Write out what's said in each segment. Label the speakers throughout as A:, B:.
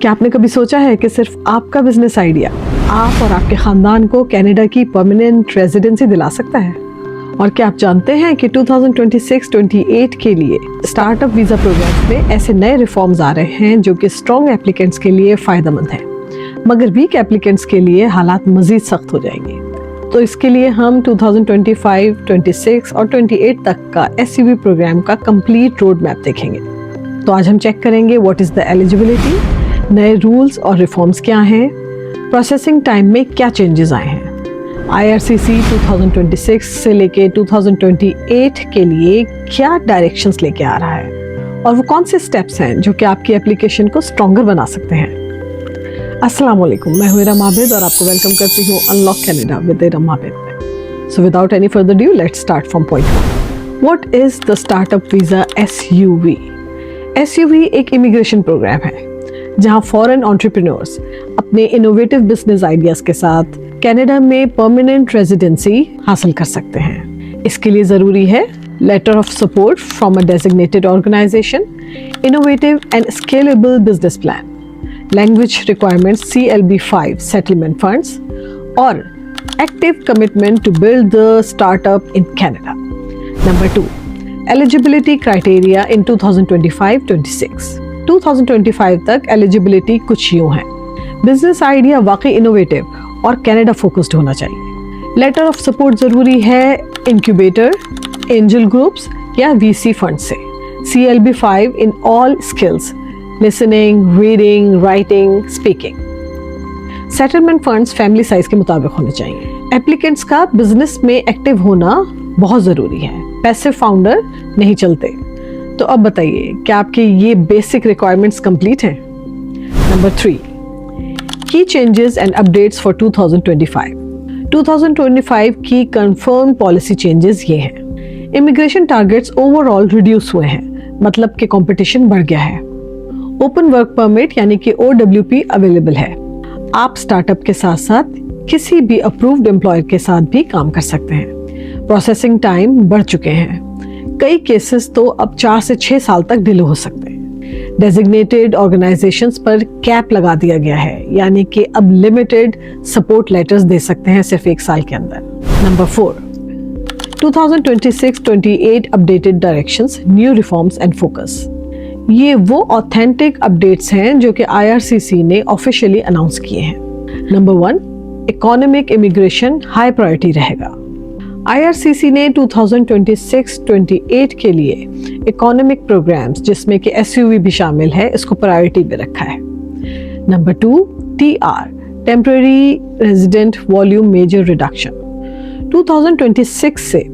A: क्या आपने कभी सोचा है कि सिर्फ आपका बिजनेस आइडिया आप और आपके खानदान को कनाडा की परमानेंट रेजिडेंसी दिला सकता है? और क्या आप जानते हैं कि 2026-28 के लिए स्टार्टअप वीज़ा प्रोग्राम में ऐसे नए रिफॉर्म्स आ रहे हैं जो कि स्ट्रॉन्ग एप्लीकेंट्स के लिए फ़ायदेमंद हैं, मगर वीक एप्लीकेंट्स के लिए हालात मज़ीद सख्त हो जाएंगे। तो इसके लिए हम 2025, 26 और 28 तक का SUV प्रोग्राम का कंप्लीट रोड मैप देखेंगे। तो आज हम चेक करेंगे व्हाट इज़ द एलिजिबिलिटी, नए रूल्स और रिफॉर्म्स क्या हैं, प्रोसेसिंग टाइम में क्या चेंजेस आए हैं, IRCC 2026 से लेके 2028 के लिए क्या डायरेक्शंस लेके आ रहा है और वो कौन से स्टेप्स हैं जो कि आपकी एप्लीकेशन को स्ट्रॉन्गर बना सकते हैं। अस्सलाम वालेकुम, मैं हूं इरम आबिद और आपको वेलकम करती हूं unlock Canada with Iram Abid में। So without any further due let's start from point 1। What is the startup visa SUV? SUV एक इमिग्रेशन प्रोग्राम है जहां फॉरेन एंटरप्रेन्योर्स अपने इनोवेटिव बिजनेस आइडियाज के साथ कनाडा में परमानेंट रेजिडेंसी हासिल कर सकते हैं। इसके लिए ज़रूरी है letter of support from a designated organisation, innovative and scalable business plan, language requirements CLB-5 settlement funds और active commitment to build the startup in Canada. Number 2, eligibility criteria in 2025-26। 2025 तक एलिजिबिलिटी कुछ यूं है। बिजनेस आइडिया वाकई innovative और Canada focused होना चाहिए। Letter of support ज़रूरी है इंक्यूबेटर, एंजल ग्रुप्स या VC फंड से। CLB-5 in all skills, listening, reading, writing, speaking. Settlement funds family size के मुताबिक होने चाहिए। एप्लीकेंट्स का बिजनेस में एक्टिव होना बहुत ज़रूरी है, पैसिव फाउंडर नहीं चलते। तो अब बताइए, क्या आपके ये बेसिक रिक्वायरमेंट्स कंप्लीट हैं? नंबर 3, की चेंजेस एंड अपडेट्स फॉर 2025। 2025 की कंफर्म पॉलिसी चेंजेस ये हैं। इमिग्रेशन टारगेट्स ओवरऑल रिड्यूस हुए हैं, मतलब कि कंपटीशन बढ़ गया है। ओपन वर्क परमिट यानी कि OWP अवेलेबल है। आप स्टार्टअप के साथ साथ किसी भी अप्रूव्ड एम्प्लॉयर के साथ भी काम कर सकते हैं। प्रोसेसिंग टाइम बढ़ चुके हैं, कई केसेस तो अब 4 से 6 साल तक डिले हो सकते हैं। डेजिग्नेटेड ऑर्गेनाइजेशंस पर कैप लगा दिया गया है, यानी कि अब लिमिटेड सपोर्ट लेटर्स दे सकते हैं सिर्फ 1 साल के अंदर। Number 4, 2026-28 updated directions, new reforms and focus. ये वो ऑथेंटिक अपडेट्स हैं जो कि IRCC ने ऑफिशियली अनाउंस किए हैं। Number 1, economic immigration high priority रहेगा। IRCC ने 2026-28 के लिए इकोनॉमिक प्रोग्राम्स जिसमें कि SUV भी शामिल है, इसको प्रायोरिटी पे रखा है। Number 2, TR temporary resident volume major reduction. 2026 से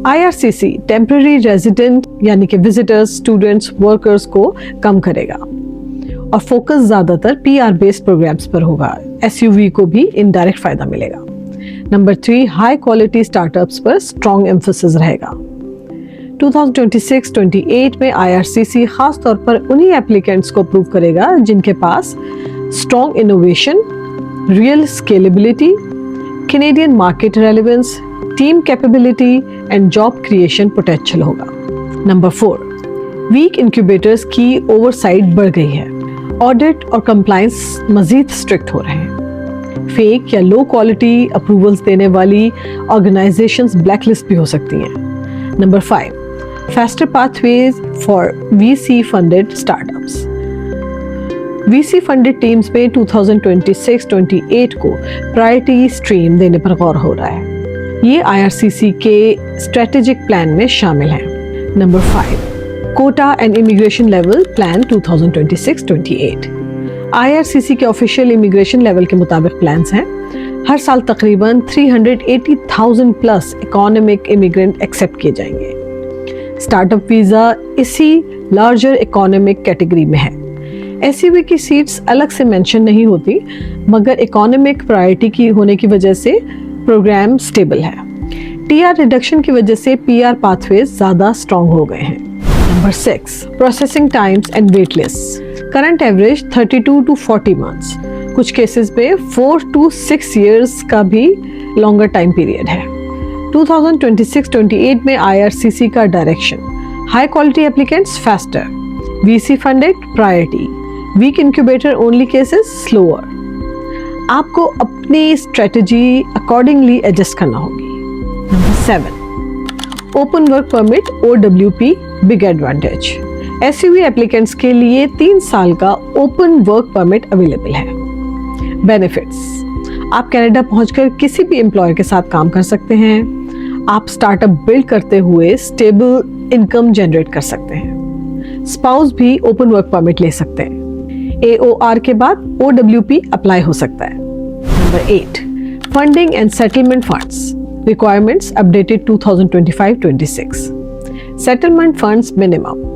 A: IRCC टेम्पररी रेजिडेंट यानी कि विजिटर्स, स्टूडेंट्स, वर्कर्स को कम करेगा और फोकस ज्यादातर PR बेस्ड प्रोग्राम्स पर होगा। SUV को भी इनडायरेक्ट फायदा मिलेगा। नंबर 3, हाई क्वालिटी स्टार्टअप्स पर स्ट्रॉन्ग एम्फोसिस रहेगा। 2026-28 में IRCC खास तौर पर उन्हीं एप्लीकेंट्स को अप्रूव करेगा जिनके पास strong innovation, real scalability, Canadian market relevance, team capability and job creation potential होगा। नंबर 4, वीक इंक्यूबेटर्स की ओवरसाइट बढ़ गई है। ऑडिट और कंप्लायंस मजीद स्ट्रिक्ट हो रहे हैं। फेक या लो क्वालिटी अप्रूवल्स देने वाली ऑर्गेनाइजेशंस ब्लैकलिस्ट भी हो सकती हैं। Number 5, faster pathways for VC funded startups. VC funded teams में 2026-28 को प्रायोरिटी स्ट्रीम देने पर गौर हो रहा है। ये IRCC के स्ट्रेटेजिक प्लान में शामिल है। Number 5, quota and immigration level plan 2026-28। IRCC के ऑफिशियल इमिग्रेशन लेवल के मुताबिक प्लान्स हैं। हर साल तकरीबन 380,000 प्लस इकोनॉमिक इमिग्रेंट एक्सेप्ट किए जाएंगे। स्टार्टअप वीज़ा इसी लार्जर इकोनॉमिक कैटेगरी में है। SUV की सीट्स अलग से मेंशन नहीं होती, मगर इकोनॉमिक प्रायोरिटी की होने की वजह से प्रोग्राम स्टेबल है। TR रिडक्शन की वजह से PR पाथवेज ज़्यादा स्ट्रॉन्ग हो गए हैं। Number 6, processing times and wait list. Current average 32 to 40 months, कुछ केसेस पे 4 to 6 years का भी लॉन्गर टाइम पीरियड है। 2026-28 में IRCC का direction, high quality applicants faster, VC funded priority, weak incubator only cases slower. आपको अपनी स्ट्रेटजी अकॉर्डिंगली एडजस्ट करना होगी। Number 7, open work permit OWP big advantage. SUV applicants के लिए 3 साल का ओपन वर्क परमिट अवेलेबल है। बेनिफिट्स, आप कनाडा पहुंचकर किसी भी एम्प्लॉयर के साथ काम कर सकते हैं। आप स्टार्टअप बिल्ड करते हुए स्टेबल इनकम जनरेट कर सकते हैं। स्पाउस भी ओपन वर्क परमिट ले सकते हैं। AOR के बाद OWP अप्लाई हो सकता है। Number 8, funding and settlement funds requirements updated 2025-26। Settlement funds minimum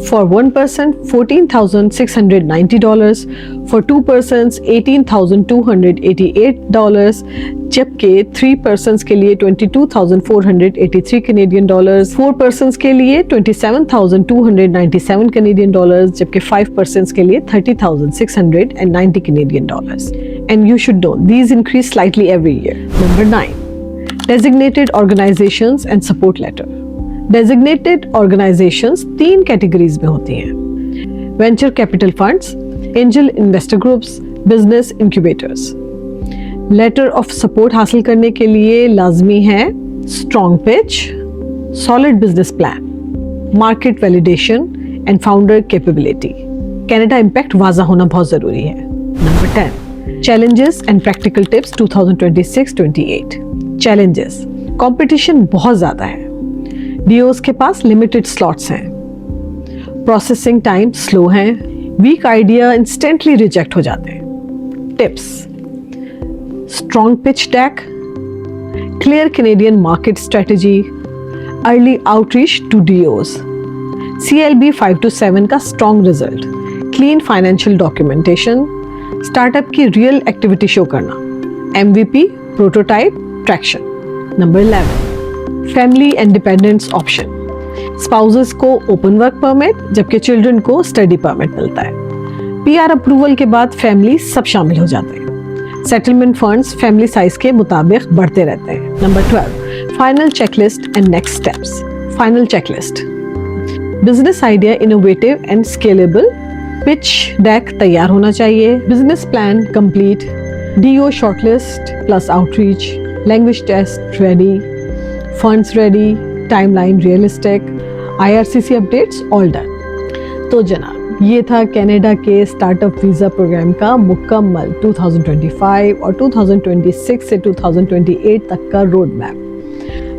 A: for 1 person $14,690, for 2 persons $18,288, जबकि 3 persons के लिए $22,483 कैनेडियन डॉलर्स, 4 persons के लिए $27,297 कैनेडियन डॉलर्स, जबकि 5 persons के लिए $30,690 Canadian dollars. And you should know these increase slightly every year. Number 9, designated organizations and support letter। Designated organisations 3 categories में होती हैं: venture capital funds, angel investor groups, business incubators. Letter of support हासिल करने के लिए लाजमी है strong pitch, solid business plan, market validation and founder capability. Canada impact वाज़ा होना बहुत ज़रूरी है। Number 10, challenges and practical tips 2026-28। Challenges, competition बहुत ज़्यादा है। डीओस के पास लिमिटेड स्लॉट्स हैं। प्रोसेसिंग टाइम स्लो हैं। वीक आइडिया इंस्टेंटली रिजेक्ट हो जाते हैं। Tips, strong pitch deck, clear Canadian market strategy, early outreach to DOs, CLB 5 to 7 का strong result, clean financial documentation, startup की रियल एक्टिविटी शो करना, MVP, prototype, traction. Number 11, family and dependence option. Spouses को open work permit, जबकि children को study permit मिलता है। PR approval के बाद फैमिली सब शामिल हो जाते हैं। सेटलमेंट फंड्स फैमिली साइज के मुताबिक बढ़ते रहते हैं। Number 12, final checklist and next steps. Final checklist, business idea innovative and scalable, pitch deck तैयार होना चाहिए, business plan complete, DO shortlist plus outreach, language test ready, funds ready, timeline realistic, IRCC updates all done. तो जनाब, ये था Canada के startup visa programme का मुकम्मल 2025 और 2026 से 2028 तक का रोड मैप।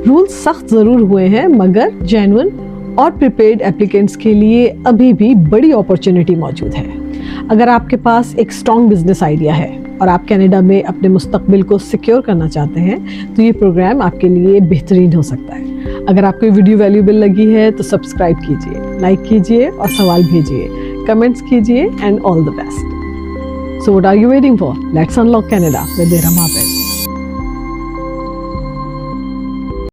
A: रूल्स सख्त ज़रूर हुए हैं, मगर जेन्युइन और प्रिपेयर्ड एप्लीकेंट्स के लिए अभी भी बड़ी अपॉर्चुनिटी मौजूद है। अगर आपके पास एक स्ट्रॉन्ग बिजनेस आइडिया है और आप कनाडा में अपने मुस्तकबिल को सिक्योर करना चाहते हैं, तो ये प्रोग्राम आपके लिए बेहतरीन हो सकता है। अगर आपको ये वीडियो वैल्यूएबल लगी है तो सब्सक्राइब कीजिए, लाइक कीजिए और सवाल भेजिए, कमेंट्स कीजिए and all the best. So what are you waiting for? Let's unlock Canada with Iram Abid.